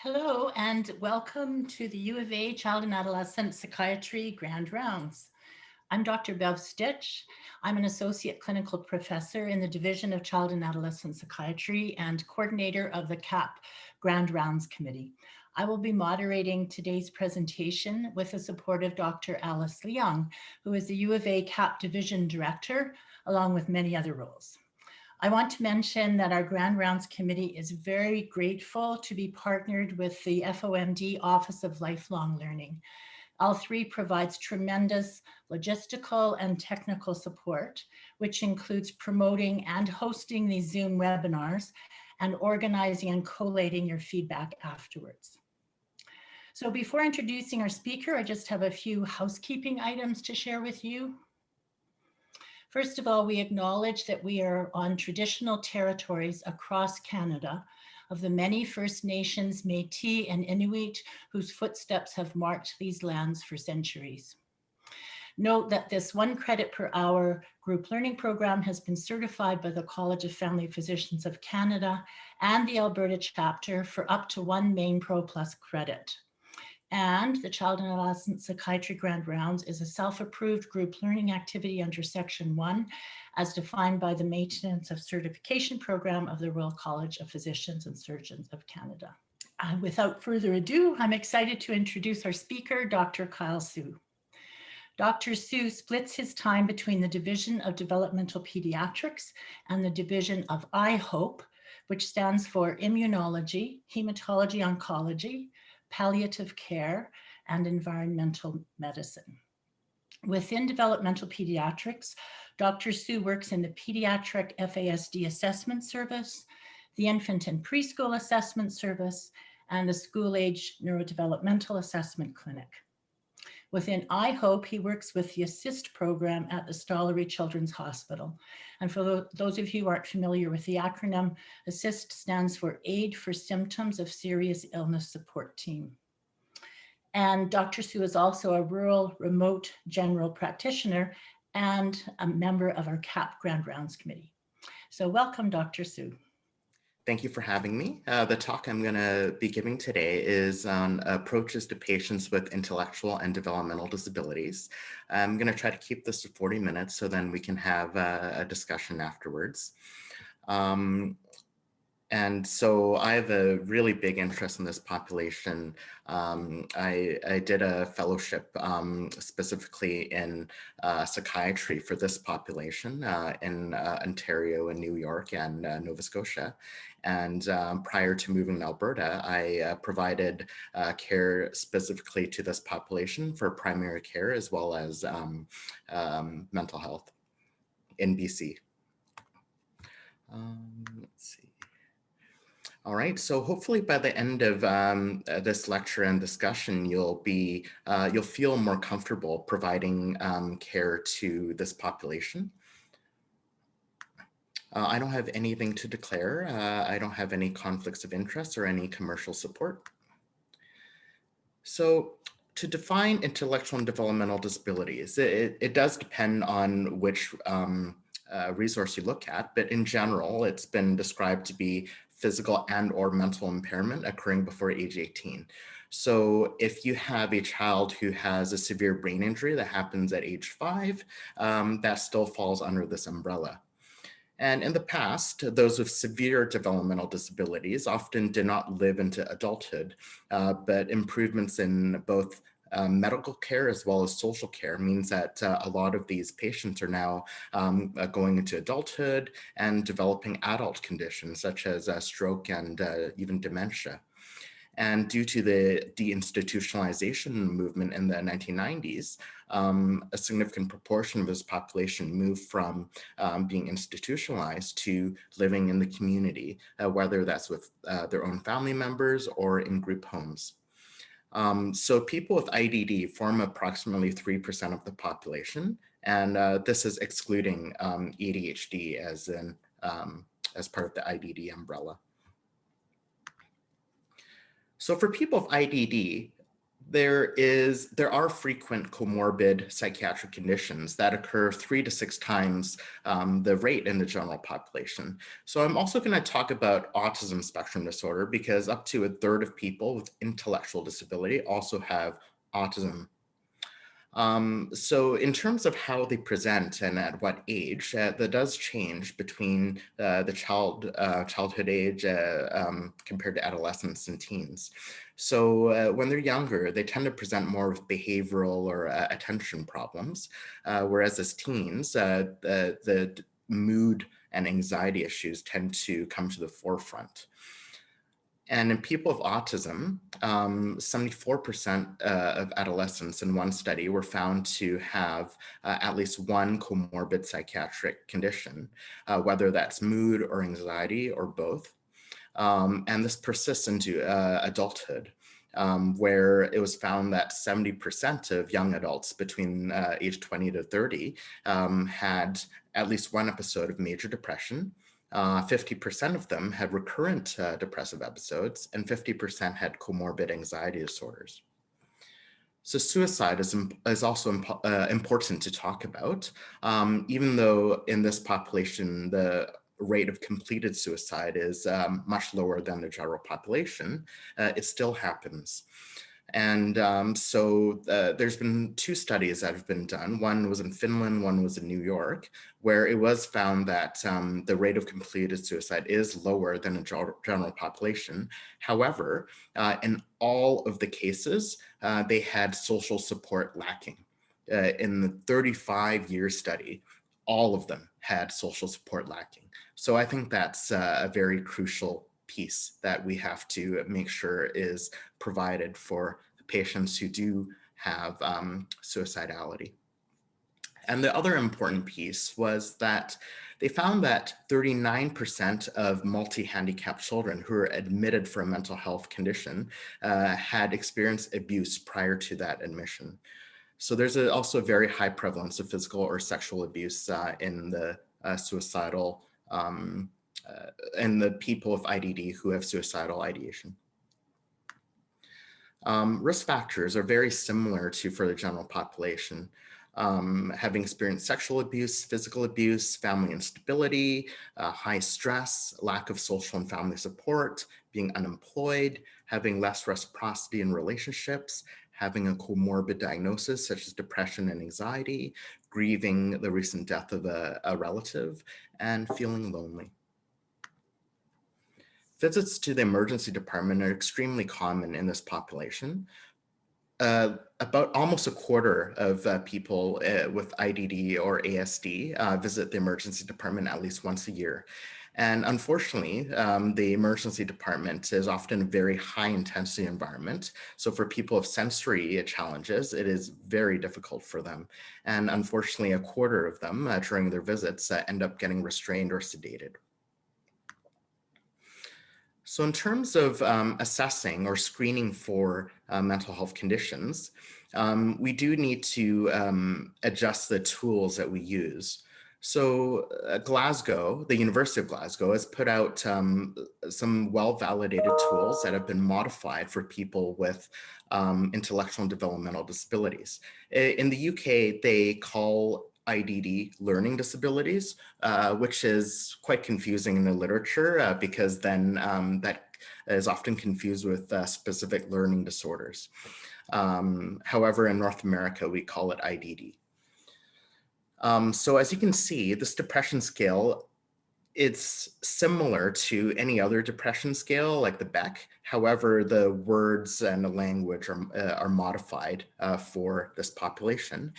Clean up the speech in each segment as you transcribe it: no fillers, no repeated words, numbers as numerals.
Hello and welcome to the U of A Child and Adolescent Psychiatry Grand Rounds. I'm Dr. Bev Stitch. I'm an associate clinical professor in the Division of Child and Adolescent Psychiatry and coordinator of the CAP Grand Rounds Committee. I will be moderating today's presentation with the support of Dr. Alice Leung, who is the U of A CAP Division Director, along with many other roles. I want to mention that our Grand Rounds Committee is very grateful to be partnered with the FOMD Office of Lifelong Learning. L3 provides tremendous logistical and technical support, which includes promoting and hosting these Zoom webinars and organizing and collating your feedback afterwards. So before introducing our speaker, I just have a few housekeeping items to share with you. First of all, we acknowledge that we are on traditional territories across Canada of the many First Nations, Métis, and Inuit whose footsteps have marked these lands for centuries. Note that this 1 credit per hour group learning program has been certified by the College of Family Physicians of Canada and the Alberta chapter for up to 1 Main Pro Plus credit. And the Child and Adolescent Psychiatry Grand Rounds is a self-approved group learning activity under Section 1 as defined by the Maintenance of Certification Program of the Royal College of Physicians and Surgeons of Canada. Without further ado, I'm excited to introduce our speaker, Dr. Kyle Hsu. Dr. Hsu splits his time between the Division of Developmental Pediatrics and the Division of IHOPE, which stands for Immunology, Hematology Oncology, Palliative Care, and Environmental Medicine. Within developmental pediatrics, Dr. Hsu works in the Pediatric FASD Assessment Service, the Infant and Preschool Assessment Service, and the School-Age Neurodevelopmental Assessment Clinic. Within IHOPE, he works with the ASSIST program at the Stollery Children's Hospital. And for those of you who aren't familiar with the acronym, ASSIST stands for Aid for Symptoms of Serious Illness Support Team. And Dr. Hsu is also a rural remote general practitioner and a member of our CAP Grand Rounds Committee. So welcome, Dr. Hsu. Thank you for having me. The talk I'm going to be giving today is on approaches to patients with intellectual and developmental disabilities. I'm going to try to keep this to 40 minutes so then we can have a discussion afterwards. And so I have a really big interest in this population. I did a fellowship specifically in psychiatry for this population in Ontario and New York and Nova Scotia. And prior to moving to Alberta, I provided care specifically to this population for primary care as well as mental health in BC. Let's see. All right, so hopefully by the end of this lecture and discussion, you'll feel more comfortable providing care to this population. I don't have anything to declare. I don't have any conflicts of interest or any commercial support. So to define intellectual and developmental disabilities, it does depend on which resource you look at, but in general, it's been described to be physical and or mental impairment occurring before age 18. So if you have a child who has a severe brain injury that happens at age 5, that still falls under this umbrella. And in the past, those with severe developmental disabilities often did not live into adulthood, but improvements in both medical care as well as social care means that a lot of these patients are now going into adulthood and developing adult conditions such as stroke and even dementia. And due to the deinstitutionalization movement in the 1990s, a significant proportion of this population moved from being institutionalized to living in the community, whether that's with their own family members or in group homes. So people with IDD form approximately 3% of the population, and this is excluding ADHD as part of the IDD umbrella. So for people with IDD, There are frequent comorbid psychiatric conditions that occur 3 to 6 times the rate in the general population. So I'm also going to talk about autism spectrum disorder because up to a third of people with intellectual disability also have autism. So in terms of how they present and at what age, that does change between the childhood age compared to adolescents and teens. So when they're younger, they tend to present more with behavioral or attention problems, whereas as teens, the mood and anxiety issues tend to come to the forefront. And in people with autism, 74% of adolescents in one study were found to have at least one comorbid psychiatric condition, whether that's mood or anxiety or both. And this persists into adulthood, where it was found that 70% of young adults between age 20 to 30 had at least one episode of major depression. 50% of them had recurrent depressive episodes, and 50% had comorbid anxiety disorders. So suicide is also important to talk about, even though in this population, the rate of completed suicide is much lower than the general population, it still happens. And there's been 2 studies that have been done. One was in Finland, one was in New York, where it was found that the rate of completed suicide is lower than the general population. However, in all of the cases, they had social support lacking. In the 35-year study, all of them had social support lacking. So I think that's a very crucial piece that we have to make sure is provided for patients who do have suicidality. And the other important piece was that they found that 39% of multi-handicapped children who were admitted for a mental health condition had experienced abuse prior to that admission. So there's also a very high prevalence of physical or sexual abuse in the suicidal and the people with IDD who have suicidal ideation. Risk factors are very similar to for the general population. Having experienced sexual abuse, physical abuse, family instability, high stress, lack of social and family support, being unemployed, having less reciprocity in relationships, having a comorbid diagnosis such as depression and anxiety, grieving the recent death of a relative, and feeling lonely. Visits to the emergency department are extremely common in this population. About almost a quarter of people with IDD or ASD visit the emergency department at least once a year. And unfortunately, the emergency department is often a very high intensity environment. So for people with sensory challenges, it is very difficult for them. And unfortunately, a quarter of them during their visits end up getting restrained or sedated. So in terms of assessing or screening for mental health conditions, we do need to adjust the tools that we use. So Glasgow, the University of Glasgow, has put out some well-validated tools that have been modified for people with intellectual and developmental disabilities. In the UK, they call IDD learning disabilities, which is quite confusing in the literature because then that is often confused with specific learning disorders. However, in North America, we call it IDD. So as you can see, this depression scale, it's similar to any other depression scale like the Beck. However, the words and the language are modified for this population.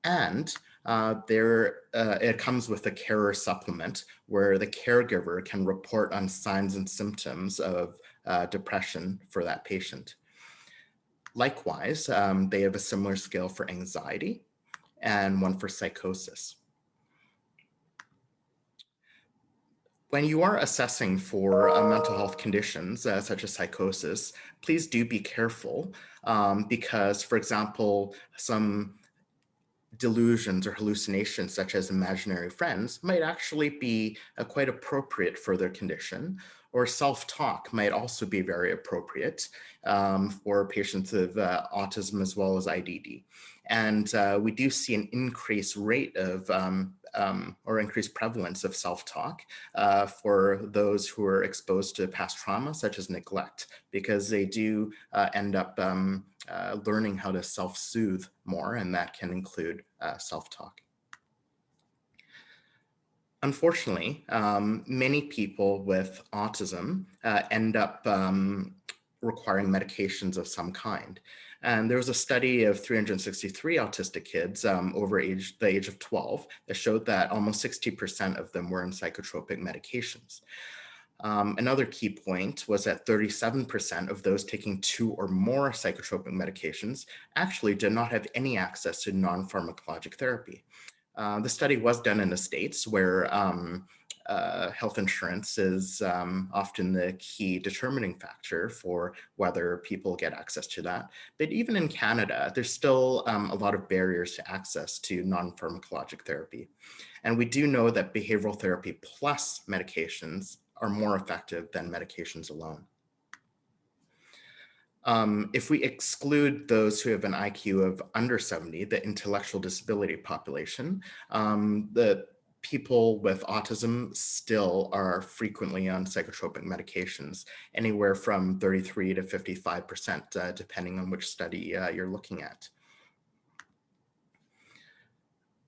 And it comes with a carer supplement where the caregiver can report on signs and symptoms of depression for that patient. Likewise, they have a similar scale for anxiety and one for psychosis. When you are assessing for mental health conditions such as psychosis, please do be careful because, for example, some delusions or hallucinations such as imaginary friends might actually be quite appropriate for their condition, or self-talk might also be very appropriate for patients with autism as well as IDD. And we do see an increased rate of or increased prevalence of self-talk for those who are exposed to past trauma, such as neglect, because they do end up learning how to self-soothe more, and that can include self-talk. Unfortunately, many people with autism end up requiring medications of some kind. And there was a study of 363 autistic kids over the age of 12 that showed that almost 60% of them were on psychotropic medications. Another key point was that 37% of those taking 2 or more psychotropic medications actually did not have any access to non-pharmacologic therapy. The study was done in the States where health insurance is often the key determining factor for whether people get access to that. But even in Canada, there's still a lot of barriers to access to non-pharmacologic therapy. And we do know that behavioral therapy plus medications are more effective than medications alone. If we exclude those who have an IQ of under 70, the intellectual disability population, the people with autism still are frequently on psychotropic medications, anywhere from 33 to 55%, depending on which study you're looking at.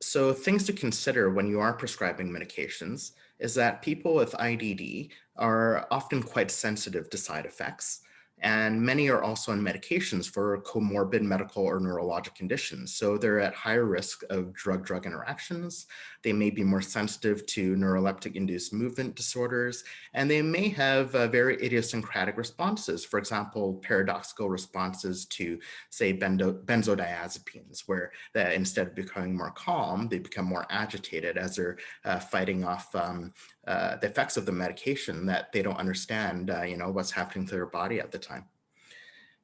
So things to consider when you are prescribing medications is that people with IDD are often quite sensitive to side effects, and many are also on medications for comorbid medical or neurologic conditions. So they're at higher risk of drug-drug interactions. They may be more sensitive to neuroleptic-induced movement disorders, and they may have very idiosyncratic responses. For example, paradoxical responses to, say, benzodiazepines, where instead of becoming more calm, they become more agitated as they're fighting off the effects of the medication that they don't understand, what's happening to their body at the time.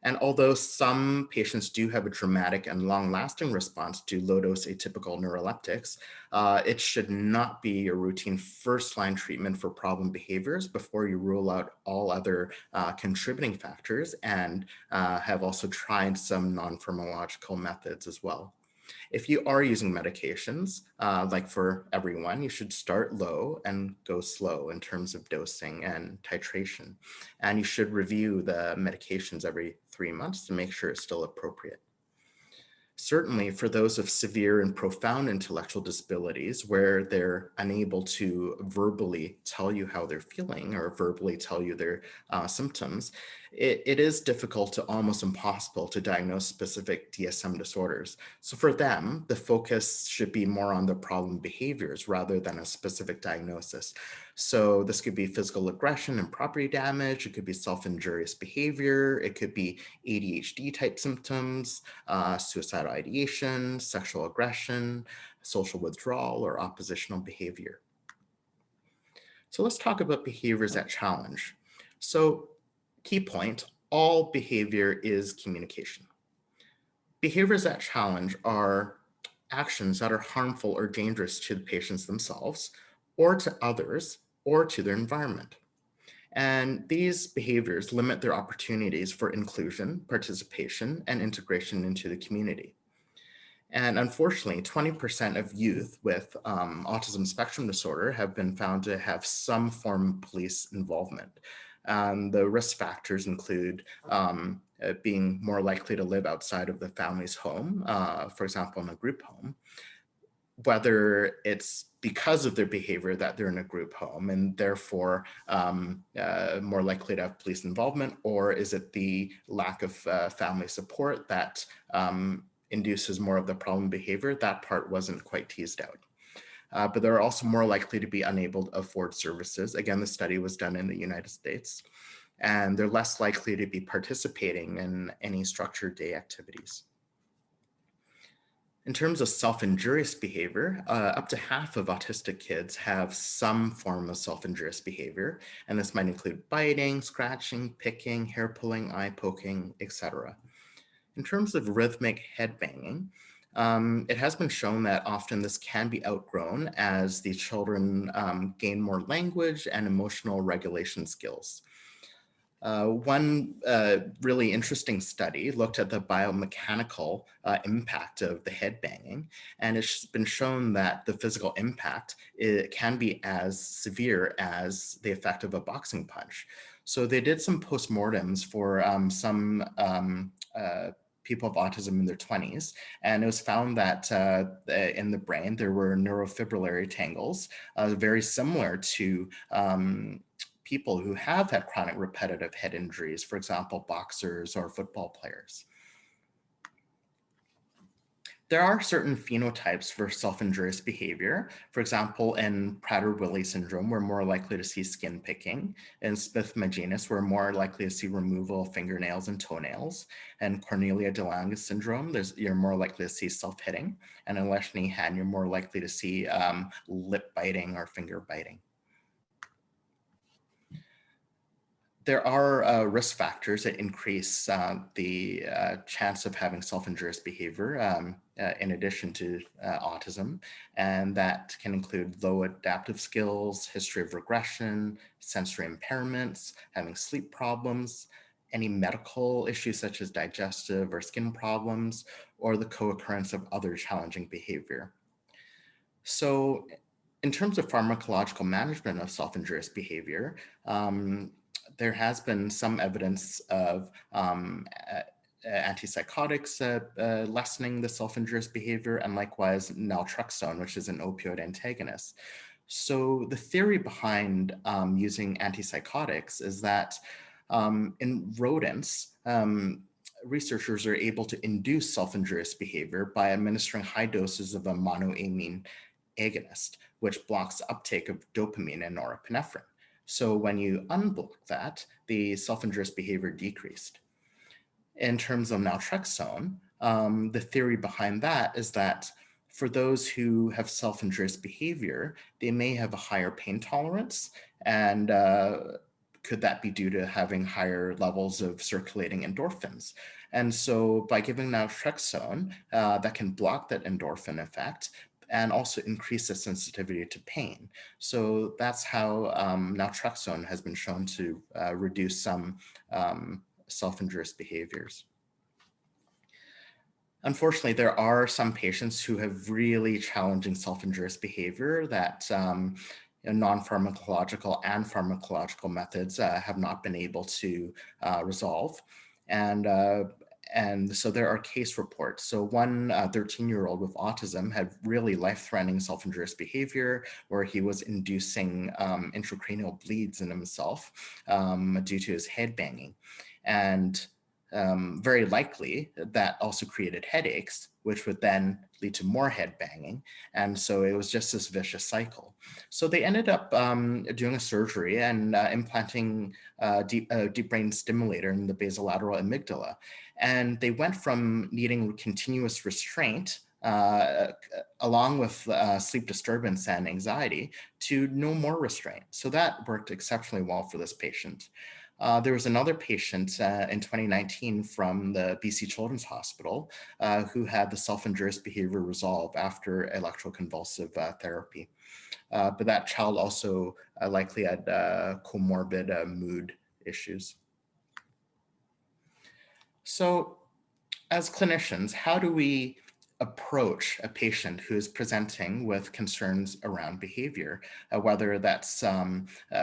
And although some patients do have a dramatic and long-lasting response to low-dose atypical neuroleptics, it should not be a routine first-line treatment for problem behaviors before you rule out all other contributing factors and have also tried some non-pharmacological methods as well. If you are using medications, like for everyone, you should start low and go slow in terms of dosing and titration. And you should review the medications every 3 months to make sure it's still appropriate. Certainly for those of severe and profound intellectual disabilities where they're unable to verbally tell you how they're feeling or verbally tell you their symptoms, it is difficult to almost impossible to diagnose specific DSM disorders. So for them, the focus should be more on the problem behaviors rather than a specific diagnosis. So this could be physical aggression and property damage. It could be self-injurious behavior. It could be ADHD type symptoms, suicidal ideation, sexual aggression, social withdrawal, or oppositional behavior. So let's talk about behaviors that challenge. So key point, all behavior is communication. Behaviors that challenge are actions that are harmful or dangerous to the patients themselves, or to others, or to their environment. And these behaviors limit their opportunities for inclusion, participation, and integration into the community. And unfortunately, 20% of youth with autism spectrum disorder have been found to have some form of police involvement. The risk factors include being more likely to live outside of the family's home, for example, in a group home, whether it's because of their behavior that they're in a group home and therefore more likely to have police involvement, or is it the lack of family support that induces more of the problem behavior? That part wasn't quite teased out. But they're also more likely to be unable to afford services. Again, the study was done in the United States. And they're less likely to be participating in any structured day activities. In terms of self-injurious behavior, up to half of autistic kids have some form of self-injurious behavior, and this might include biting, scratching, picking, hair pulling, eye poking, etc. In terms of rhythmic head banging, It has been shown that often this can be outgrown as the children gain more language and emotional regulation skills. One really interesting study looked at the biomechanical impact of the head banging, and it's been shown that the physical impact can be as severe as the effect of a boxing punch. So they did some postmortems for some people of autism in their 20s, and it was found that in the brain there were neurofibrillary tangles very similar to people who have had chronic repetitive head injuries, for example, boxers or football players. There are certain phenotypes for self-injurious behavior. For example, in Prader-Willi syndrome, we're more likely to see skin picking. In Smith-Magenis, we're more likely to see removal of fingernails and toenails. And Cornelia de Lange syndrome, you're more likely to see self-hitting. And in Lesch-Nyhan, you're more likely to see lip biting or finger biting. There are risk factors that increase the chance of having self-injurious behavior in addition to autism, and that can include low adaptive skills, history of regression, sensory impairments, having sleep problems, any medical issues such as digestive or skin problems, or the co-occurrence of other challenging behavior. So in terms of pharmacological management of self-injurious behavior, there has been some evidence of antipsychotics lessening the self-injurious behavior, and likewise naltrexone, which is an opioid antagonist. So the theory behind using antipsychotics is that in rodents, researchers are able to induce self-injurious behavior by administering high doses of a monoamine agonist, which blocks uptake of dopamine and norepinephrine. So when you unblock that, the self-injurious behavior decreased. In terms of naltrexone, the theory behind that is that for those who have self-injurious behavior, they may have a higher pain tolerance, and could that be due to having higher levels of circulating endorphins? And so by giving naltrexone, that can block that endorphin effect and also increase the sensitivity to pain. So that's how naltrexone has been shown to reduce some self-injurious behaviors. Unfortunately, there are some patients who have really challenging self-injurious behavior that non-pharmacological and pharmacological methods have not been able to resolve. And so there are case reports. So one 13-year-old with autism had really life-threatening self-injurious behavior where he was inducing intracranial bleeds in himself due to his head banging. And very likely that also created headaches, which would then lead to more head banging. And so it was just this vicious cycle. So they ended up doing a surgery and implanting deep brain stimulator in the basolateral amygdala. And they went from needing continuous restraint along with sleep disturbance and anxiety to no more restraint. So that worked exceptionally well for this patient. There was another patient in 2019 from the BC Children's Hospital who had the self-injurious behavior resolve after electroconvulsive therapy. But that child also likely had comorbid mood issues. So as clinicians, how do we approach a patient who is presenting with concerns around behavior, whether that's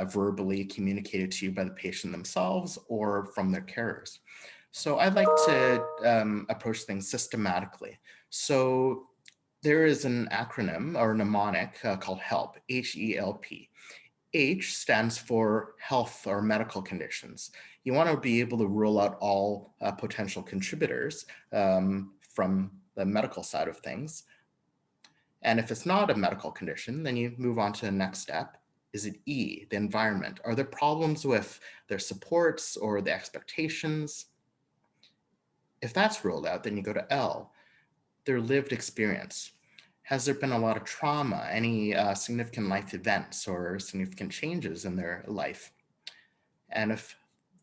verbally communicated to you by the patient themselves or from their carers? So I'd like to approach things systematically. So there is an acronym or mnemonic called HELP, H-E-L-P. H stands for health or medical conditions. You want to be able to rule out all potential contributors from the medical side of things. And if it's not a medical condition, then you move on to the next step. Is it E, the environment? Are there problems with their supports or the expectations? If that's ruled out, then you go to L, their lived experience. Has there been a lot of trauma, any significant life events or significant changes in their life? And if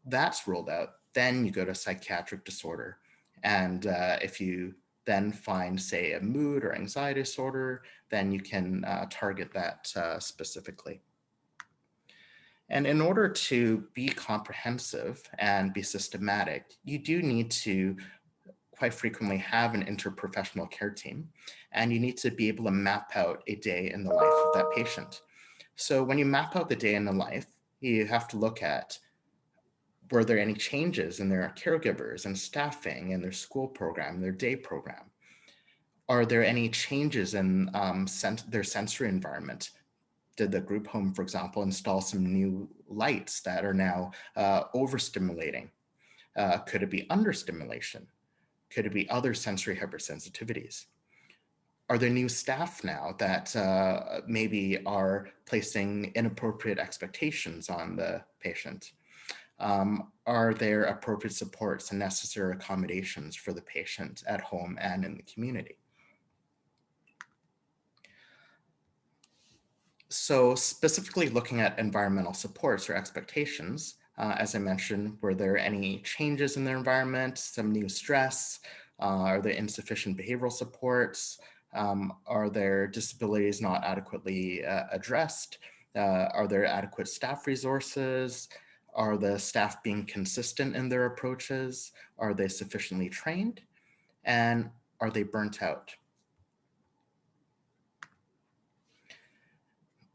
that's ruled out, then you go to psychiatric disorder. And if you then find, say, a mood or anxiety disorder, then you can target that specifically. And in order to be comprehensive and be systematic, you do need to quite frequently have an interprofessional care team, and you need to be able to map out a day in the life of that patient. So when you map out the day in the life, you have to look at, were there any changes in their caregivers and staffing and their school program, their day program? Are there any changes in their sensory environment? Did the group home, for example, install some new lights that are now overstimulating? Could it be understimulation? Could it be other sensory hypersensitivities? Are there new staff now that maybe are placing inappropriate expectations on the patient? Are there appropriate supports and necessary accommodations for the patient at home and in the community? So specifically looking at environmental supports or expectations, as I mentioned, were there any changes in their environment, some new stress? Are there insufficient behavioral supports? Are there disabilities not adequately addressed? Are there adequate staff resources? Are the staff being consistent in their approaches? Are they sufficiently trained? And are they burnt out?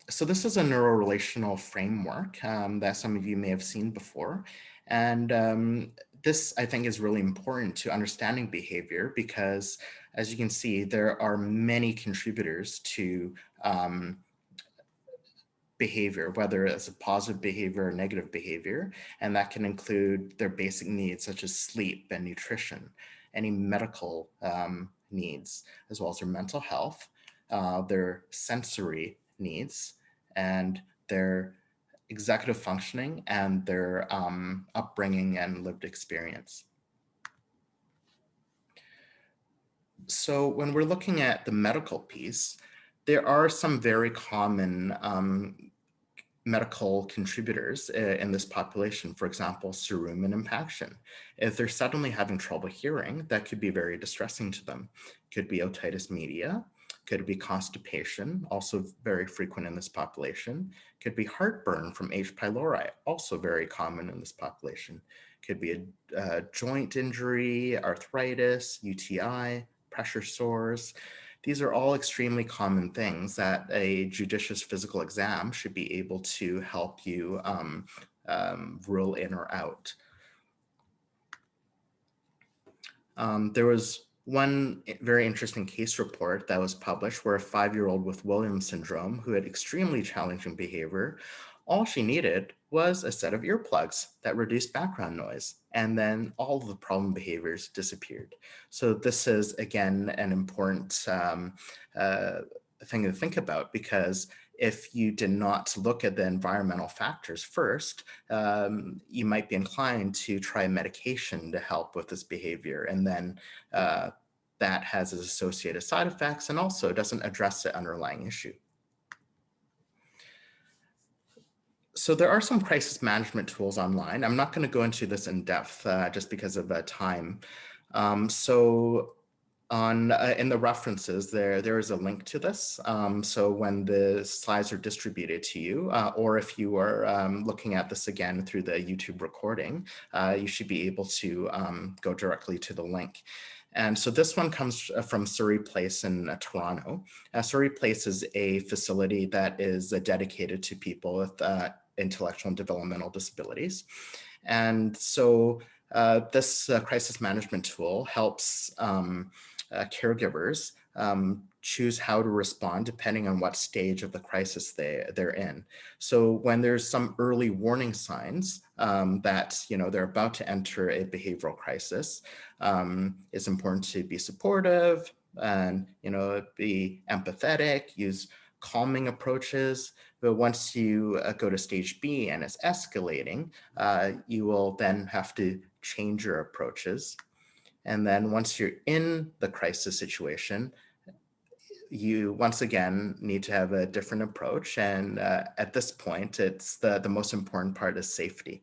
So this is a neurorelational framework that some of you may have seen before. And this, I think, is really important to understanding behavior because, as you can see, there are many contributors to behavior, whether it's a positive behavior or negative behavior. And that can include their basic needs, such as sleep and nutrition, any medical needs, as well as their mental health, their sensory needs, and their executive functioning and their upbringing and lived experience. So when we're looking at the medical piece, there are some very common medical contributors in this population. For example, cerumen impaction. If they're suddenly having trouble hearing, that could be very distressing to them. Could be otitis media, could be constipation, also very frequent in this population. Could be heartburn from H. pylori, also very common in this population. Could be a joint injury, arthritis, UTI, pressure sores. These are all extremely common things that a judicious physical exam should be able to help you rule in or out. There was one very interesting case report that was published where a 5-year-old with Williams syndrome who had extremely challenging behavior, all she needed was a set of earplugs that reduced background noise, and then all of the problem behaviors disappeared. So this is, again, an important thing to think about, because if you did not look at the environmental factors first, you might be inclined to try medication to help with this behavior, and then that has its associated side effects and also doesn't address the underlying issue. So there are some crisis management tools online. I'm not going to go into this in depth just because of time. So in the references, there is a link to this. So when the slides are distributed to you, or if you are looking at this again through the YouTube recording, you should be able to go directly to the link. And so this one comes from Surrey Place in Toronto. Surrey Place is a facility that is dedicated to people with intellectual and developmental disabilities. And so this crisis management tool helps caregivers choose how to respond depending on what stage of the crisis they're in. So when there's some early warning signs that they're about to enter a behavioral crisis, it's important to be supportive and be empathetic, use calming approaches. But once you go to stage B and it's escalating, you will then have to change your approaches. And then once you're in the crisis situation, you once again need to have a different approach. And at this point, it's the most important part is safety.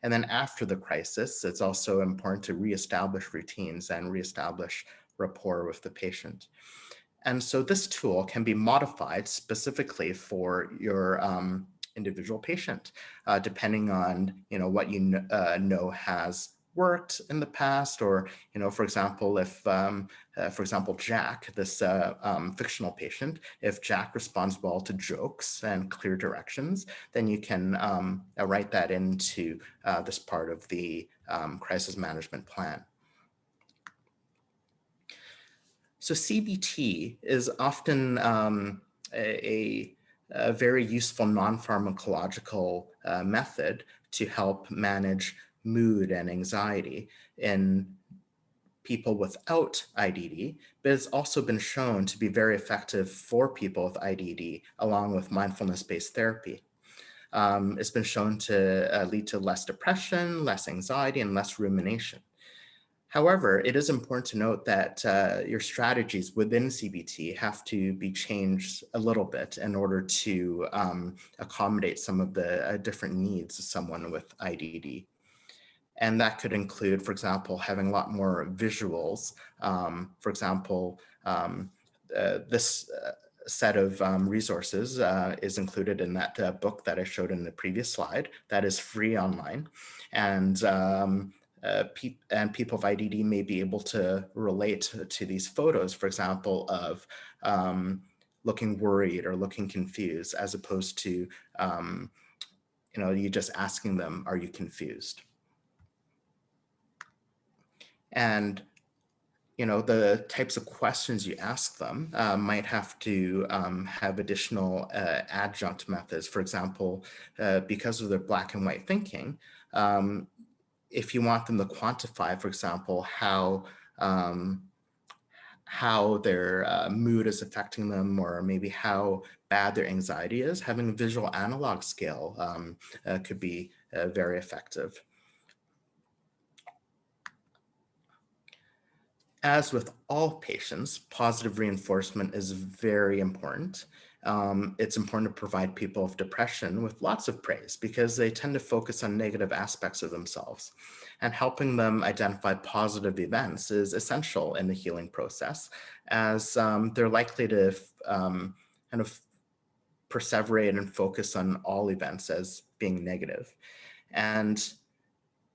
And then after the crisis, it's also important to reestablish routines and reestablish rapport with the patient. And so this tool can be modified specifically for your individual patient, depending on what know has worked in the past, or for example, if for example Jack, this fictional patient, if Jack responds well to jokes and clear directions, then you can write that into this part of the crisis management plan. So CBT is often a very useful non-pharmacological method to help manage mood and anxiety in people without IDD, but it's also been shown to be very effective for people with IDD, along with mindfulness-based therapy. It's been shown to lead to less depression, less anxiety, and less rumination. However, it is important to note that your strategies within CBT have to be changed a little bit in order to accommodate some of the different needs of someone with IDD. And that could include, for example, having a lot more visuals. For example, this set of resources is included in that book that I showed in the previous slide that is free online. And people with IDD may be able to relate to these photos, for example, of looking worried or looking confused, as opposed to you just asking them, "Are you confused?" And the types of questions you ask them might have to have additional adjunct methods. For example, because of their black and white thinking, if you want them to quantify, for example, how their mood is affecting them, or maybe how bad their anxiety is, having a visual analog scale could be very effective. As with all patients, positive reinforcement is very important. It's important to provide people with depression with lots of praise, because they tend to focus on negative aspects of themselves. And helping them identify positive events is essential in the healing process, as they're likely to kind of perseverate and focus on all events as being negative. And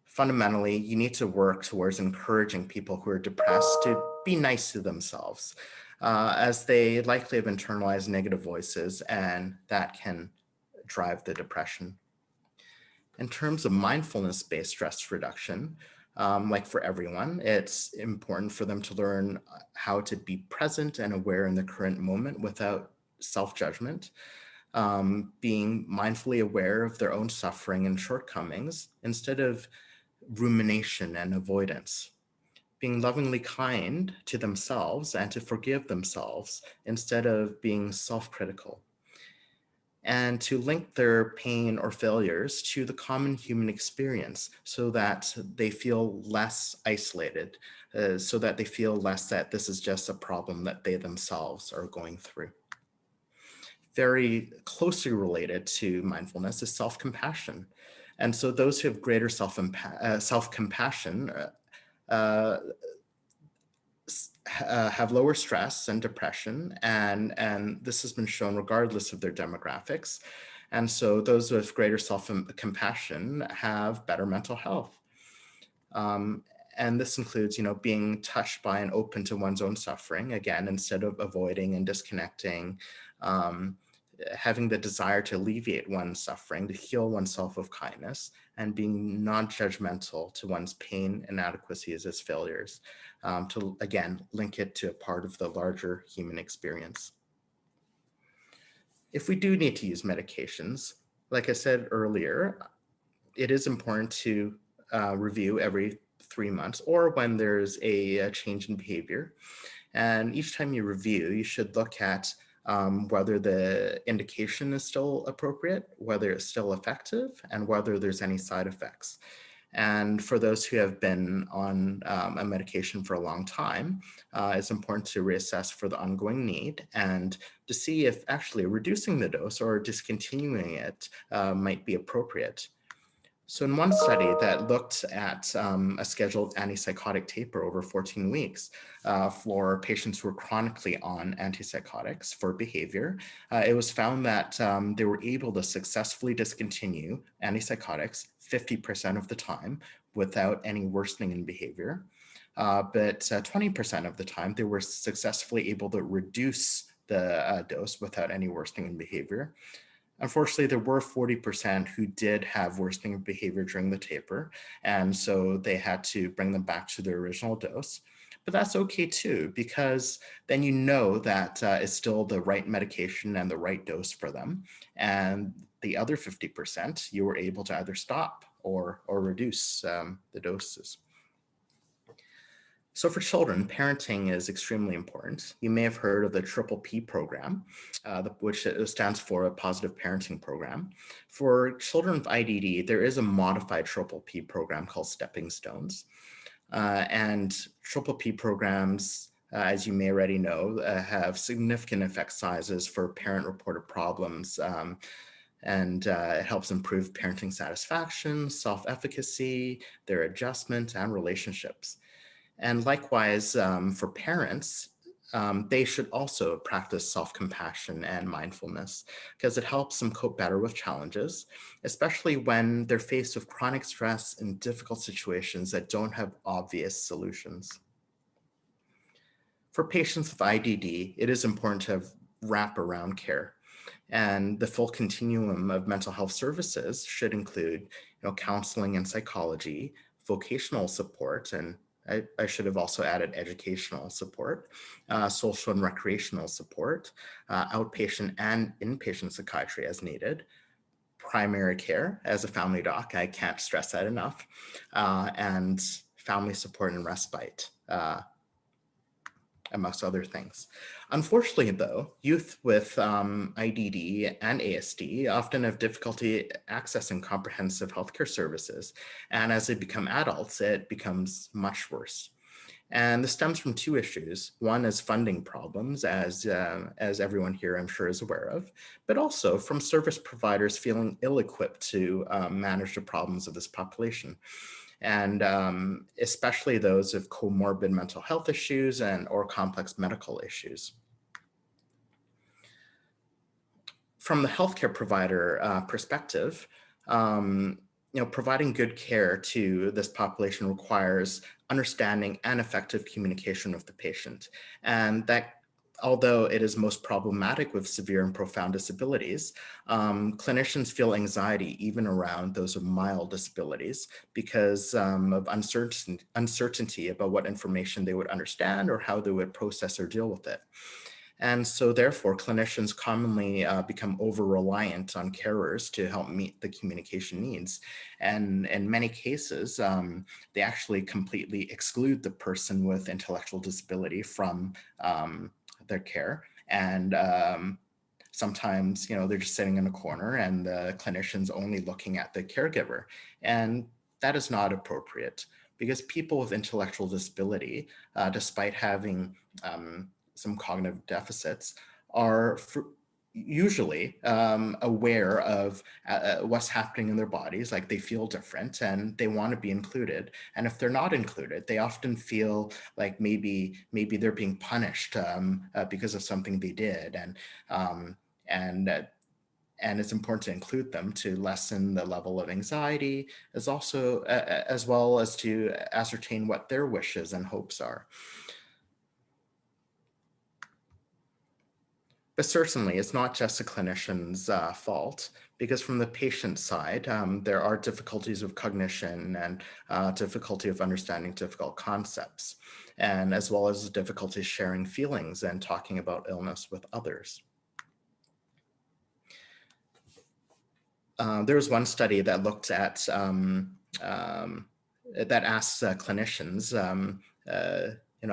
fundamentally, you need to work towards encouraging people who are depressed to be nice to themselves, as they likely have internalized negative voices, and that can drive the depression. In terms of mindfulness-based stress reduction, like for everyone, it's important for them to learn how to be present and aware in the current moment without self-judgment, being mindfully aware of their own suffering and shortcomings instead of rumination and avoidance, being lovingly kind to themselves and to forgive themselves instead of being self-critical, and to link their pain or failures to the common human experience so that they feel less isolated, so that they feel less that this is just a problem that they themselves are going through. Very closely related to mindfulness is self-compassion. And so those who have greater self-compassion have lower stress and depression, and this has been shown regardless of their demographics. And so those with greater self-compassion have better mental health. And this includes, being touched by and open to one's own suffering, again, instead of avoiding and disconnecting, having the desire to alleviate one's suffering, to heal oneself with kindness, and being non-judgmental to one's pain, inadequacies as failures, to, again, link it to a part of the larger human experience. If we do need to use medications, like I said earlier, it is important to review every 3 months, or when there's a change in behavior. And each time you review, you should look at whether the indication is still appropriate, whether it's still effective, and whether there's any side effects. And for those who have been on a medication for a long time, it's important to reassess for the ongoing need and to see if actually reducing the dose or discontinuing it might be appropriate. So in one study that looked at a scheduled antipsychotic taper over 14 weeks for patients who were chronically on antipsychotics for behavior, it was found that they were able to successfully discontinue antipsychotics 50% of the time without any worsening in behavior. But 20% of the time, they were successfully able to reduce the dose without any worsening in behavior. Unfortunately, there were 40% who did have worsening of behavior during the taper, and so they had to bring them back to their original dose. But that's okay too, because then you know that it's still the right medication and the right dose for them. And the other 50%, you were able to either stop or reduce the doses. So for children, parenting is extremely important. You may have heard of the Triple P program, which stands for a Positive Parenting Program. For children with IDD, there is a modified Triple P program called Stepping Stones. And Triple P programs, as you may already know, have significant effect sizes for parent-reported problems, and it helps improve parenting satisfaction, self-efficacy, their adjustment, and relationships. And likewise, for parents, they should also practice self-compassion and mindfulness because it helps them cope better with challenges, especially when they're faced with chronic stress and difficult situations that don't have obvious solutions. For patients with IDD, it is important to have wraparound care. And the full continuum of mental health services should include, counseling and psychology, vocational support, and I should have also added educational support, social and recreational support, outpatient and inpatient psychiatry as needed, primary care as a family doc, I can't stress that enough, and family support and respite, amongst other things. Unfortunately, though, youth with IDD and ASD often have difficulty accessing comprehensive healthcare services, and as they become adults, it becomes much worse. And this stems from two issues. One is funding problems, as everyone here I'm sure is aware of, but also from service providers feeling ill-equipped to manage the problems of this population. And especially those with comorbid mental health issues or complex medical issues. From the healthcare provider perspective, providing good care to this population requires understanding and effective communication with the patient. And that, although it is most problematic with severe and profound disabilities, clinicians feel anxiety even around those with mild disabilities because of uncertainty about what information they would understand or how they would process or deal with it. And so therefore, clinicians commonly become over-reliant on carers to help meet the communication needs. And in many cases, they actually completely exclude the person with intellectual disability from their care. And sometimes, they're just sitting in a corner and the clinician's only looking at the caregiver. And that is not appropriate because people with intellectual disability, despite having some cognitive deficits, are usually aware of what's happening in their bodies, like they feel different and they want to be included. And if they're not included, they often feel like maybe they're being punished because of something they did. And it's important to include them to lessen the level of anxiety, as well as to ascertain what their wishes and hopes are. But certainly, it's not just a clinician's fault, because from the patient side, there are difficulties of cognition and difficulty of understanding difficult concepts, and as well as difficulty sharing feelings and talking about illness with others. There was one study that looked at, that asked clinicians,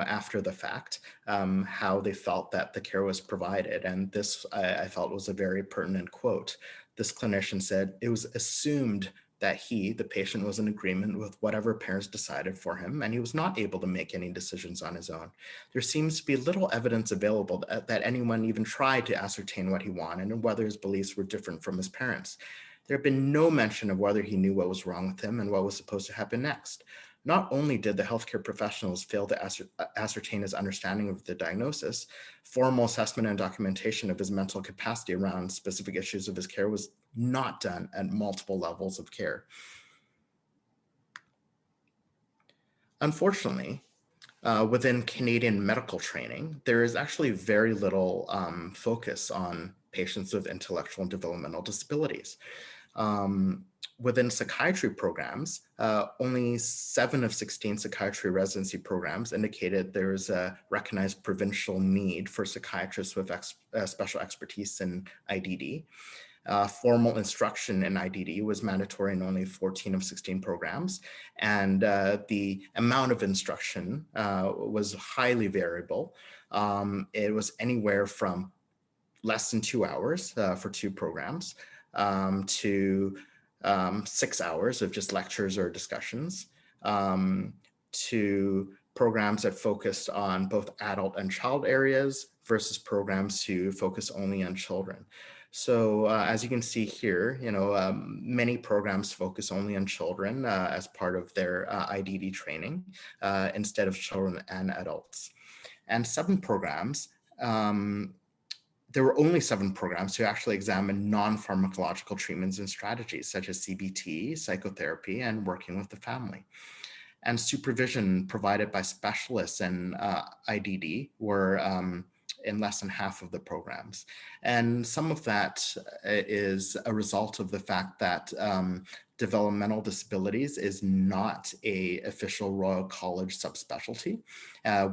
after the fact, how they felt that the care was provided. And this, I felt, was a very pertinent quote. This clinician said, "It was assumed that he, the patient, was in agreement with whatever parents decided for him, and he was not able to make any decisions on his own. There seems to be little evidence available that anyone even tried to ascertain what he wanted and whether his beliefs were different from his parents. There had been no mention of whether he knew what was wrong with him and what was supposed to happen next. Not only did the healthcare professionals fail to ascertain his understanding of the diagnosis, formal assessment and documentation of his mental capacity around specific issues of his care was not done at multiple levels of care. Unfortunately, within Canadian medical training, there is actually very little focus on patients with intellectual and developmental disabilities. Um, Within psychiatry programs, only 7 of 16 psychiatry residency programs indicated there is a recognized provincial need for psychiatrists with special expertise in IDD. Formal instruction in IDD was mandatory in only 14 of 16 programs, and the amount of instruction was highly variable. It was anywhere from less than 2 hours for 2 programs to 6 hours of just lectures or discussions, to programs that focused on both adult and child areas versus programs who focus only on children. So as you can see here, many programs focus only on children as part of their IDD training instead of children and adults. And 7 programs, there were only 7 programs to actually examine non-pharmacological treatments and strategies such as CBT, psychotherapy, and working with the family. And supervision provided by specialists in IDD were in less than half of the programs. And some of that is a result of the fact that developmental disabilities is not an official Royal College subspecialty,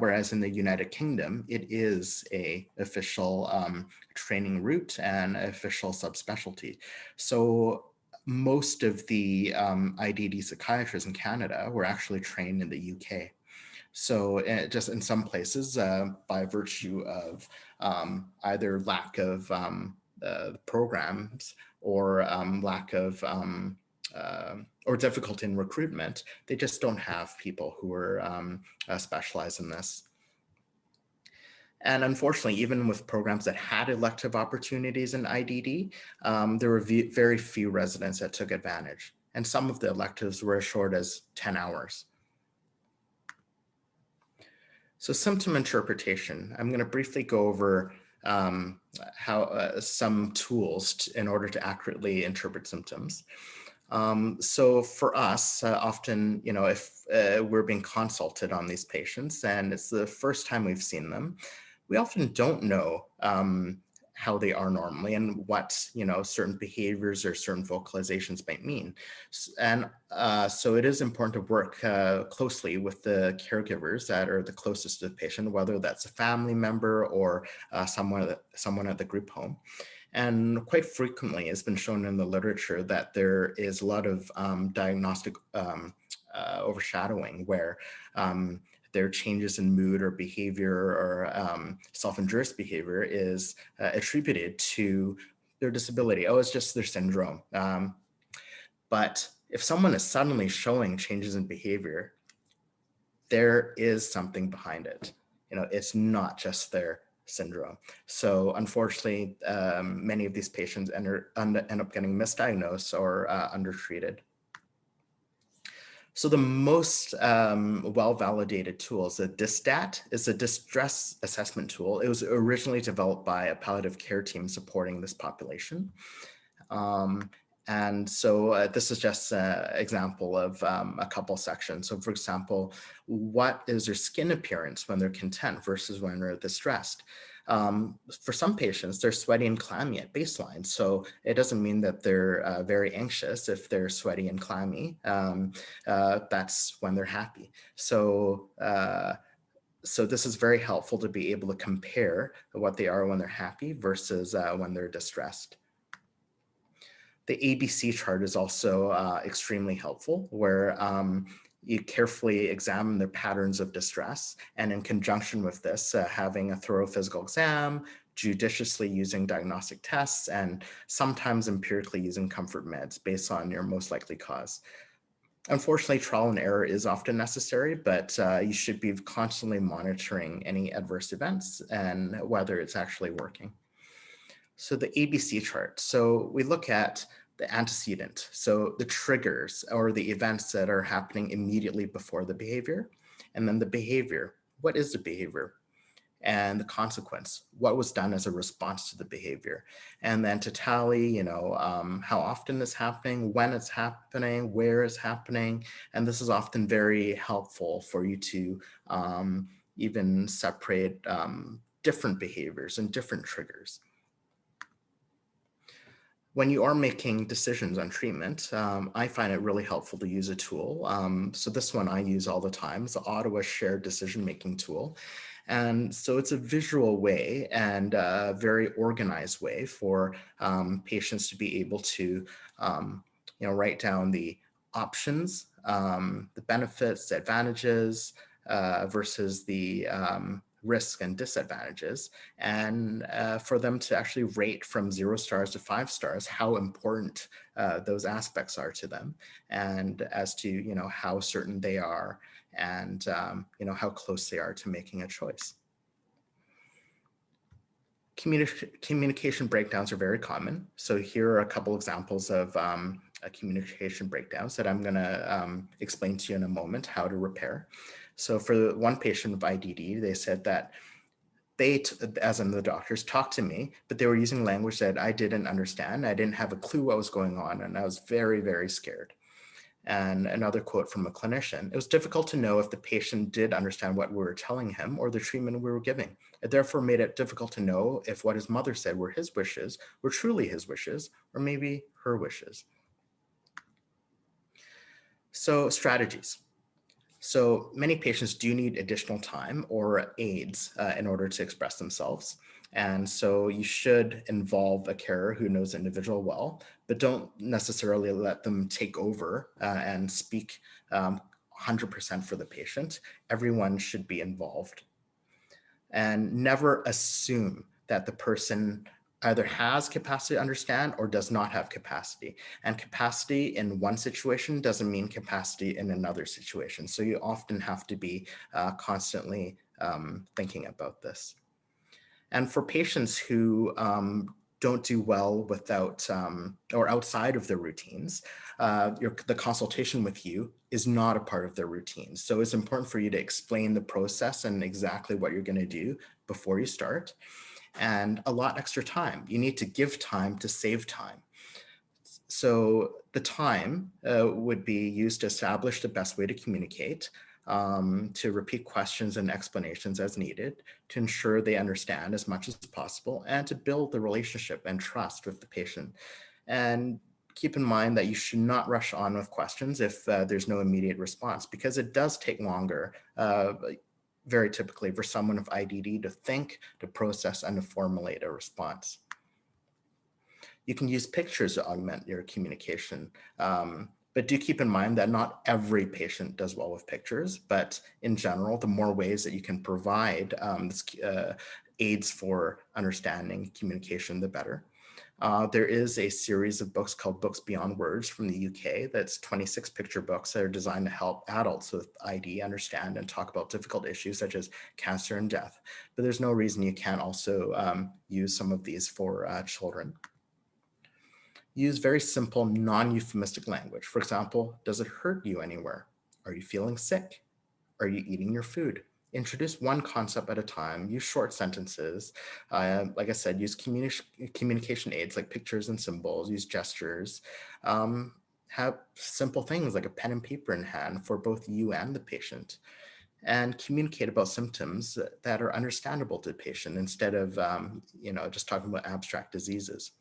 whereas in the United Kingdom, it is an official training route and official subspecialty. So most of the IDD psychiatrists in Canada were actually trained in the UK. So just in some places, by virtue of either lack of programs or lack of or difficulty in recruitment, they just don't have people who are specialized in this. And unfortunately, even with programs that had elective opportunities in IDD, there were very few residents that took advantage. And some of the electives were as short as 10 hours. So symptom interpretation, I'm going to briefly go over how some tools in order to accurately interpret symptoms. So for us, often, if we're being consulted on these patients and it's the first time we've seen them, we often don't know how they are normally and what, certain behaviors or certain vocalizations might mean. And so it is important to work closely with the caregivers that are the closest to the patient, whether that's a family member or someone at the group home. And quite frequently, it's been shown in the literature that there is a lot of diagnostic overshadowing where their changes in mood or behavior or self-injurious behavior is attributed to their disability. Oh, it's just their syndrome. But if someone is suddenly showing changes in behavior, there is something behind it. It's not just their syndrome. So unfortunately, many of these patients end up getting misdiagnosed or undertreated. So the most well-validated tool is a DISSTAT. It's a distress assessment tool. It was originally developed by a palliative care team supporting this population. And so this is just an example of a couple sections. So for example, what is their skin appearance when they're content versus when they're distressed? For some patients, they're sweaty and clammy at baseline. So it doesn't mean that they're very anxious if they're sweaty and clammy. That's when they're happy. So this is very helpful to be able to compare what they are when they're happy versus when they're distressed. The ABC chart is also extremely helpful, where you carefully examine their patterns of distress, and in conjunction with this, having a thorough physical exam, judiciously using diagnostic tests, and sometimes empirically using comfort meds based on your most likely cause. Unfortunately, trial and error is often necessary, but you should be constantly monitoring any adverse events and whether it's actually working. So the ABC chart. So we look at the antecedent, so the triggers or the events that are happening immediately before the behavior, and then the behavior. What is the behavior? And the consequence, what was done as a response to the behavior, and then to tally, how often it's happening, when it's happening, where it's happening. And this is often very helpful for you to even separate different behaviors and different triggers. When you are making decisions on treatment, I find it really helpful to use a tool. So this one I use all the time. It's the Ottawa Shared Decision-Making Tool. And so it's a visual way and a very organized way for patients to be able to write down the options, the benefits, the advantages versus the risks and disadvantages, and for them to actually rate from 0 stars to 5 stars how important those aspects are to them, and as to how certain they are, and how close they are to making a choice. Communication breakdowns are very common. So here are a couple examples of communication breakdowns that I'm going to explain to you in a moment how to repair. So for one patient with IDD, they said that they, as in the doctors, talked to me, but they were using language that I didn't understand. I didn't have a clue what was going on, and I was very, very scared. And another quote from a clinician: "It was difficult to know if the patient did understand what we were telling him or the treatment we were giving. It therefore made it difficult to know if what his mother said were his wishes, were truly his wishes, or maybe her wishes." So strategies. So many patients do need additional time or aids in order to express themselves. And so you should involve a carer who knows the individual well, but don't necessarily let them take over and speak 100% for the patient. Everyone should be involved. And never assume that the person either has capacity to understand or does not have capacity. And capacity in one situation doesn't mean capacity in another situation. So you often have to be constantly thinking about this. And for patients who don't do well without or outside of their routines, the consultation with you is not a part of their routine. So it's important for you to explain the process and exactly what you're going to do before you start. And allot extra time. You need to give time to save time. So the time would be used to establish the best way to communicate, to repeat questions and explanations as needed, to ensure they understand as much as possible, and to build the relationship and trust with the patient. And keep in mind that you should not rush on with questions if there's no immediate response, because it does take longer, very typically, for someone with IDD to think, to process, and to formulate a response. You can use pictures to augment your communication. But do keep in mind that not every patient does well with pictures, but in general, the more ways that you can provide aids for understanding communication, the better. There is a series of books called Books Beyond Words from the UK. That's 26 picture books that are designed to help adults with ID understand and talk about difficult issues such as cancer and death. But there's no reason you can't also use some of these for children. Use very simple, non-euphemistic language. For example, does it hurt you anywhere? Are you feeling sick? Are you eating your food? Introduce one concept at a time. Use short sentences. Like I said, use communication aids like pictures and symbols. Use gestures. Have simple things like a pen and paper in hand for both you and the patient. And communicate about symptoms that are understandable to the patient instead of just talking about abstract diseases.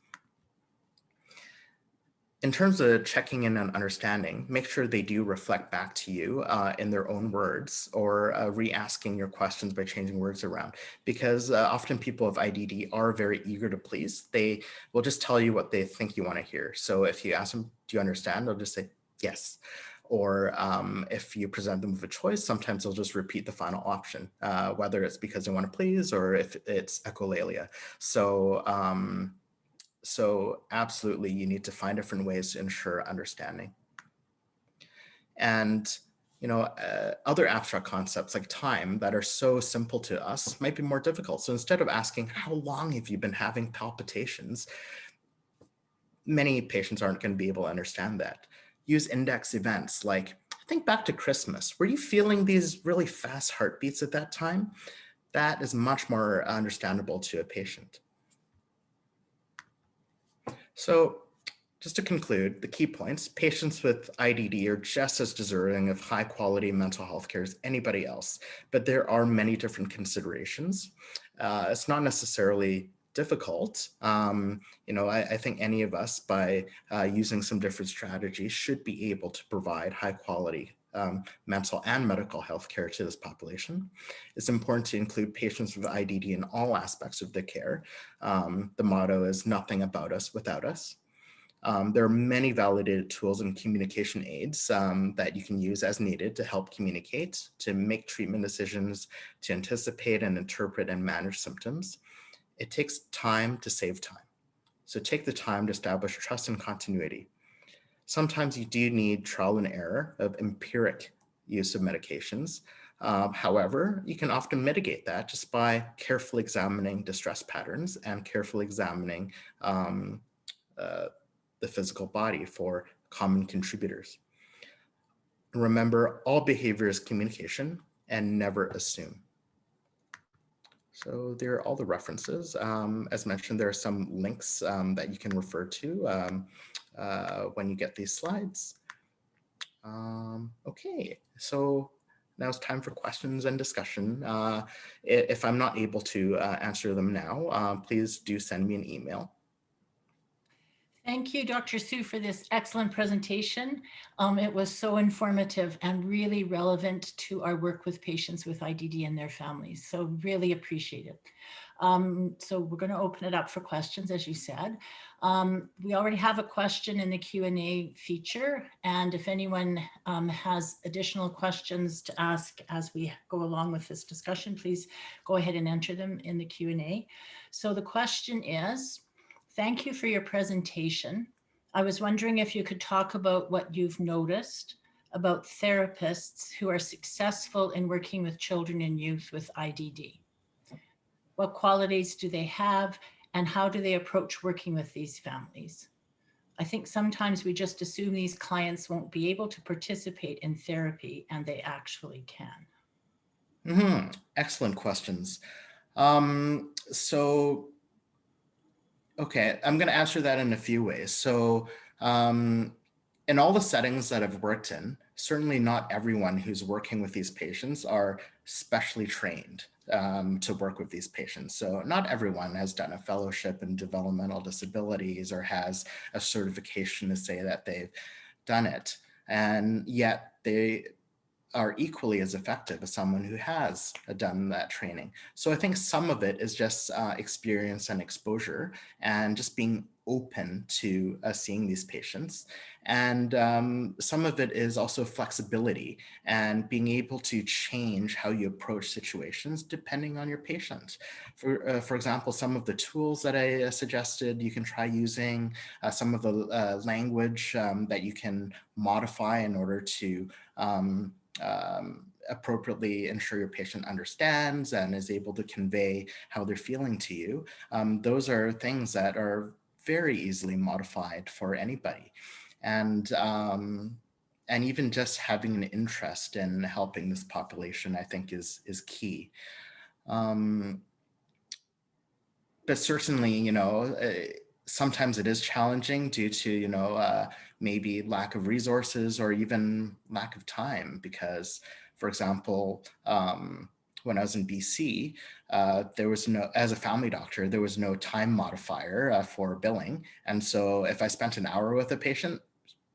In terms of checking in on understanding, make sure they do reflect back to you in their own words, or re-asking your questions by changing words around. Because often people with IDD are very eager to please. They will just tell you what they think you want to hear. So if you ask them, do you understand? They'll just say, yes. Or if you present them with a choice, sometimes they'll just repeat the final option, whether it's because they want to please or if it's echolalia. So absolutely, you need to find different ways to ensure understanding. And other abstract concepts like time that are so simple to us might be more difficult. So instead of asking, how long have you been having palpitations? many patients aren't going to be able to understand that. Use index events like, think back to Christmas. Were you feeling these really fast heartbeats at that time? That is much more understandable to a patient. So just to conclude, the key points: patients with IDD are just as deserving of high quality mental health care as anybody else, but there are many different considerations. It's not necessarily difficult. I think any of us, by using some different strategies, should be able to provide high quality mental and medical health care to this population. It's important to include patients with IDD in all aspects of the care. The motto is nothing about us without us. There are many validated tools and communication aids that you can use as needed to help communicate, to make treatment decisions, to anticipate and interpret and manage symptoms. It takes time to save time. So take the time to establish trust and continuity. Sometimes you do need trial and error of empiric use of medications. However, you can often mitigate that just by carefully examining distress patterns and carefully examining the physical body for common contributors. Remember, all behavior is communication, and never assume. So there are all the references. As mentioned, there are some links that you can refer to when you get these slides. Okay, so now it's time for questions and discussion. If I'm not able to answer them now, please do send me an email. Thank you, Dr. Sue, for this excellent presentation. It was so informative and really relevant to our work with patients with IDD and their families. So really appreciate it. So we're going to open it up for questions, as you said. We already have a question in the Q&A feature. And if anyone has additional questions to ask as we go along with this discussion, please go ahead and enter them in the Q&A. So the question is, thank you for your presentation. I was wondering if you could talk about what you've noticed about therapists who are successful in working with children and youth with IDD. What qualities do they have, and how do they approach working with these families? I think sometimes we just assume these clients won't be able to participate in therapy, and they actually can. Excellent questions. Okay, I'm going to answer that in a few ways. So in all the settings that I've worked in, certainly not everyone who's working with these patients are specially trained to work with these patients. So not everyone has done a fellowship in developmental disabilities or has a certification to say that they've done it. And yet they are equally as effective as someone who has done that training. So I think some of it is just experience and exposure and just being open to seeing these patients. And some of it is also flexibility and being able to change how you approach situations depending on your patient. For example, some of the tools that I suggested, you can try using some of the language that you can modify in order to appropriately ensure your patient understands and is able to convey how they're feeling to you. Those are things that are very easily modified for anybody. And even just having an interest in helping this population, I think is key. But certainly, sometimes it is challenging due to, maybe lack of resources or even lack of time. Because, for example, when I was in BC, there was no, as a family doctor, there was no time modifier for billing. And so if I spent an hour with a patient,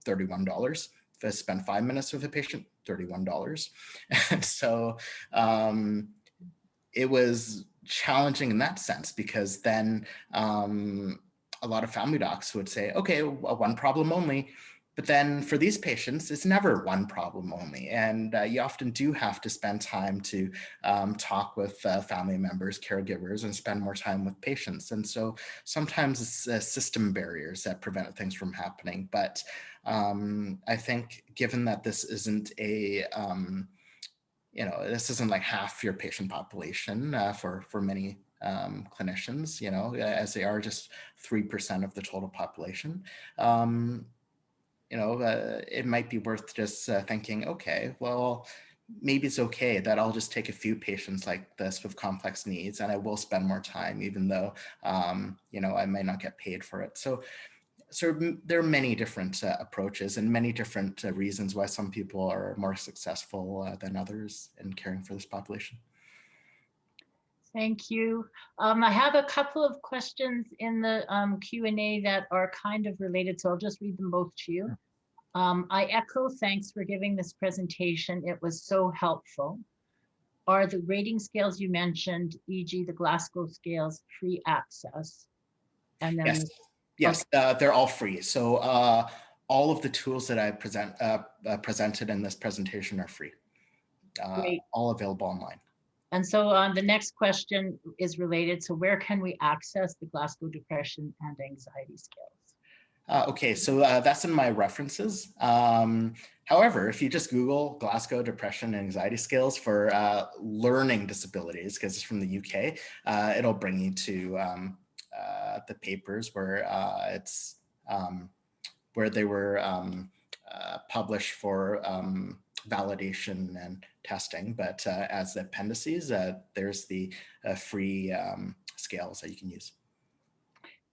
$31. If I spent 5 minutes with a patient, $31. And so it was challenging in that sense, because then a lot of family docs would say, okay, one problem only. But then for these patients, it's never one problem only. And you often do have to spend time to talk with family members, caregivers, and spend more time with patients. And so sometimes it's system barriers that prevent things from happening. But I think given that this isn't this isn't like half your patient population for many clinicians, as they are just 3% of the total population. It might be worth just thinking, okay, well, maybe it's okay that I'll just take a few patients like this with complex needs, and I will spend more time, even though, I might not get paid for it. So there are many different approaches and many different reasons why some people are more successful than others in caring for this population. Thank you. I have a couple of questions in the Q&A that are kind of related, so I'll just read them both to you. I echo thanks for giving this presentation. It was so helpful. Are the rating scales you mentioned, e.g. the Glasgow scales, free access? And then Yes, they're all free. So all of the tools that I presented in this presentation are free. All available online. And so the next question is related. So where can we access the Glasgow Depression and Anxiety Scales? Okay, so that's in my references. However, if you just Google Glasgow Depression and Anxiety Scales for learning disabilities, because it's from the UK, it'll bring you to the papers where where they were published for validation and testing. But as the appendices, there's the free scales that you can use.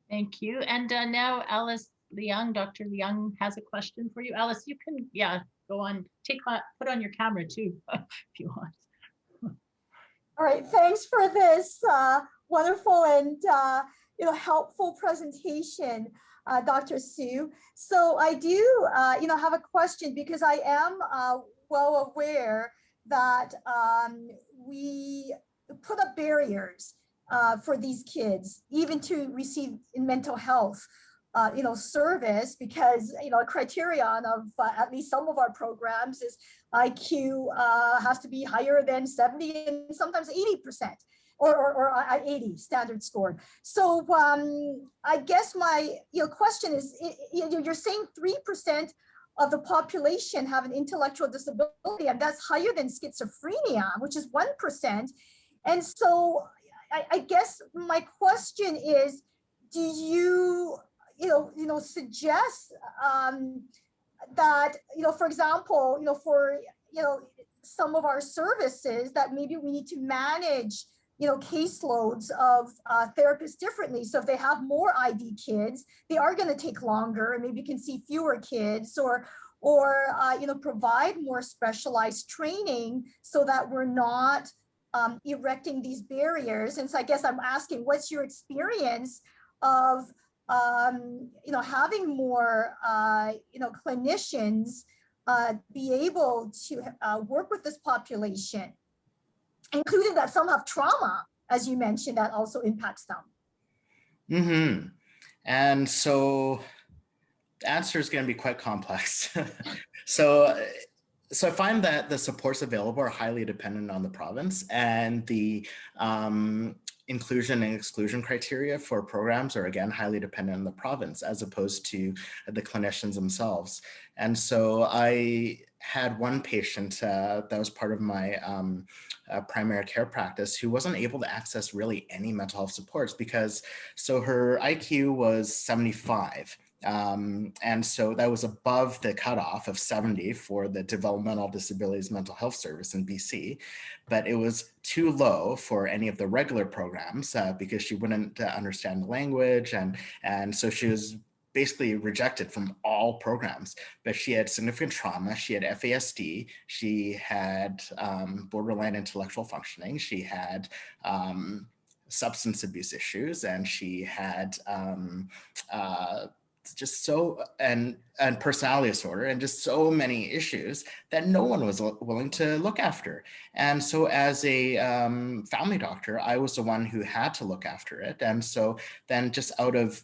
Thank you. And now Alice Leung, Dr. Leung has a question for you. Alice, you can, go on, put on your camera too, if you want. All right, thanks for this wonderful and helpful presentation, Dr. Sue. So I do have a question, because I am well aware that we put up barriers for these kids, even to receive in mental health service, because a criterion of at least some of our programs is IQ has to be higher than 70 and sometimes 80%. Or 80 standard scored. So I guess my question is, you're saying 3% of the population have an intellectual disability, and that's higher than schizophrenia, which is 1%. And so I guess my question is, do you suggest that for example for some of our services that maybe we need to manage caseloads of therapists differently. So if they have more ID kids, they are going to take longer, and maybe you can see fewer kids, or provide more specialized training so that we're not erecting these barriers. And so I guess I'm asking, what's your experience of having more clinicians be able to work with this population, including that some have trauma, as you mentioned, that also impacts them? Mm-hmm. And so the answer is going to be quite complex. So I find that the supports available are highly dependent on the province, and the inclusion and exclusion criteria for programs are, again, highly dependent on the province as opposed to the clinicians themselves. And so I had one patient that was part of my primary care practice who wasn't able to access really any mental health supports because her IQ was 75. And so that was above the cutoff of 70 for the Developmental Disabilities Mental Health Service in BC, but it was too low for any of the regular programs because she wouldn't understand the language, and so she was basically rejected from all programs. But she had significant trauma, she had FASD, she had borderline intellectual functioning, she had substance abuse issues, and she had and personality disorder, and just so many issues that no one was willing to look after. And so as a family doctor, I was the one who had to look after it. And so then just out of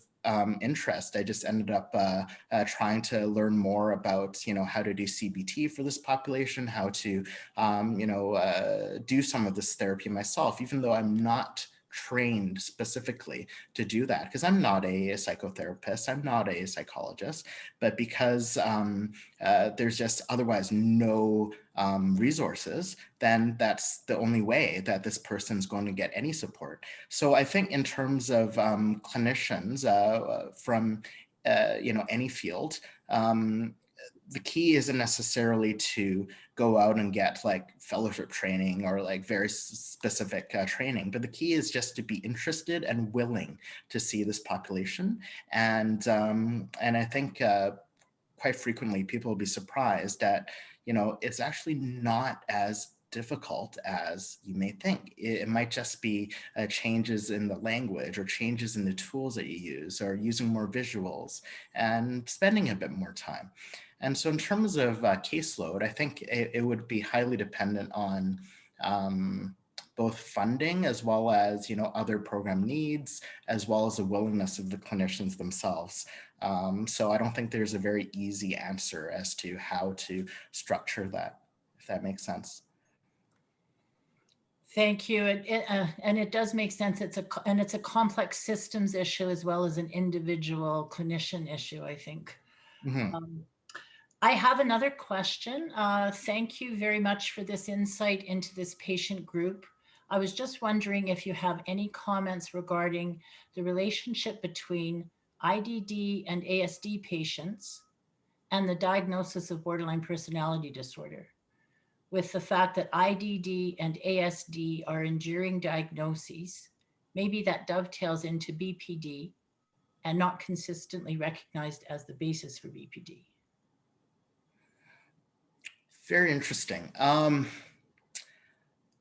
interest, I just ended up trying to learn more about, how to do CBT for this population, how to, do some of this therapy myself, even though I'm not trained specifically to do that, because I'm not a psychotherapist, I'm not a psychologist, but because there's just otherwise no resources, then that's the only way that this person's going to get any support. So I think in terms of clinicians from any field, the key isn't necessarily to go out and get like fellowship training or like very specific training, but the key is just to be interested and willing to see this population. And I think quite frequently people will be surprised that, it's actually not as difficult as you may think. It might just be changes in the language or changes in the tools that you use, or using more visuals and spending a bit more time. And so in terms of caseload, I think it would be highly dependent on both funding as well as, other program needs, as well as the willingness of the clinicians themselves. So I don't think there's a very easy answer as to how to structure that, if that makes sense. Thank you. And it does make sense. It's a complex systems issue as well as an individual clinician issue, I think. Mm-hmm. I have another question. Thank you very much for this insight into this patient group. I was just wondering if you have any comments regarding the relationship between IDD and ASD patients and the diagnosis of borderline personality disorder, with the fact that IDD and ASD are enduring diagnoses. Maybe that dovetails into BPD and not consistently recognized as the basis for BPD. Very interesting. I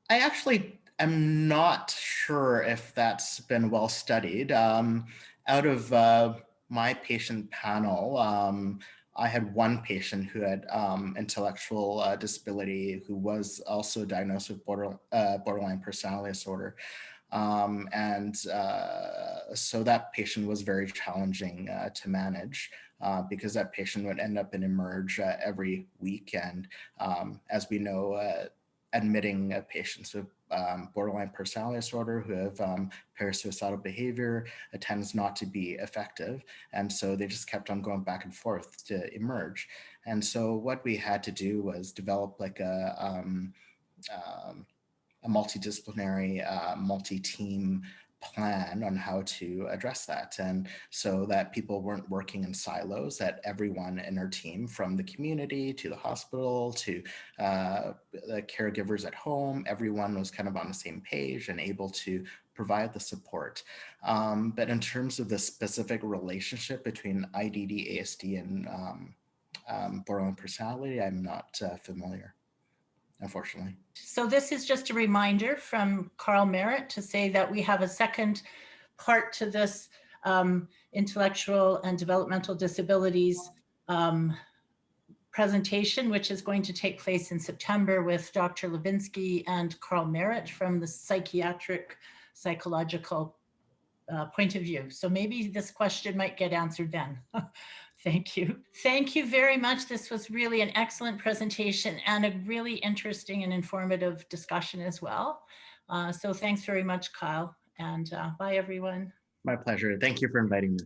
actually am not sure if that's been well studied. Out of my patient panel, I had one patient who had intellectual disability, who was also diagnosed with borderline personality disorder. So that patient was very challenging to manage because that patient would end up in emerge every week. And as we know, admitting patients with borderline personality disorder who have parasuicidal behavior tends not to be effective. And so they just kept on going back and forth to emerge. And so what we had to do was develop like a multidisciplinary, multi-team plan on how to address that. And so that people weren't working in silos, that everyone in our team, from the community to the hospital to the caregivers at home, everyone was kind of on the same page and able to provide the support. But in terms of the specific relationship between IDD, ASD, and borderline personality, I'm not familiar, unfortunately. So this is just a reminder from Carl Merritt to say that we have a second part to this intellectual and developmental disabilities presentation, which is going to take place in September with Dr. Levinsky and Carl Merritt from the psychiatric psychological point of view. So maybe this question might get answered then. Thank you. Thank you very much. This was really an excellent presentation and a really interesting and informative discussion as well. So thanks very much, Kyle, and bye everyone. My pleasure. Thank you for inviting me.